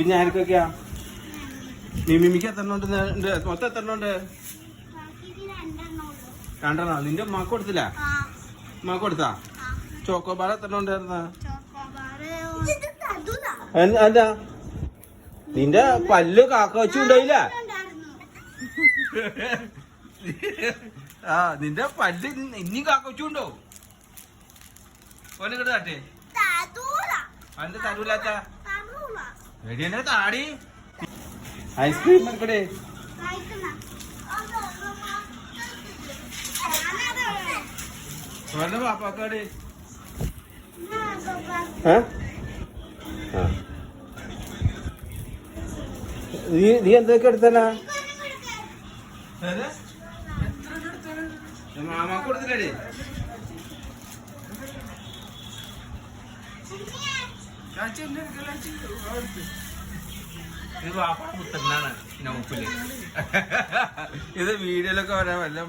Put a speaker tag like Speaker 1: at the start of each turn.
Speaker 1: പിന്നെ ആർക്കൊക്കെയാ? മിമിക്ക് എത്ര ഉണ്ട്? മൊത്തം എത്ര ഉണ്ട്? 2 നിന്റെ ഉമ്മാക്ക് കൊടുത്തില്ല? ഉമ്മാക്ക് കൊടുത്താ? ചോക്കോബാർ എത്ര ഉണ്ടായിരുന്ന? അല്ല നിന്റെ പല്ല് കാക്ക വെച്ചുണ്ടായില്ല? ആ നിന്റെ പല്ല് ഇനി കാക്ക വെച്ചുണ്ടോ? ഓനെ കിട്ടാട്ടെ അന്റെ തരൂലാത്ത എടിയെന്നെ താടി ഐസ്ക്രീം എടുക്കടേ. ഓന്റെ പാപ്പാക്കാട് നീ എന്തൊക്കെ എടുത്തല്ല? മാമാക്ക് കൊടുത്തില്ലേ? ഇത് വാപ്പ പുത്രനാണ് നൗഫില്. ഇത് വീഡിയോയിലൊക്കെ വരാൻ വല്ല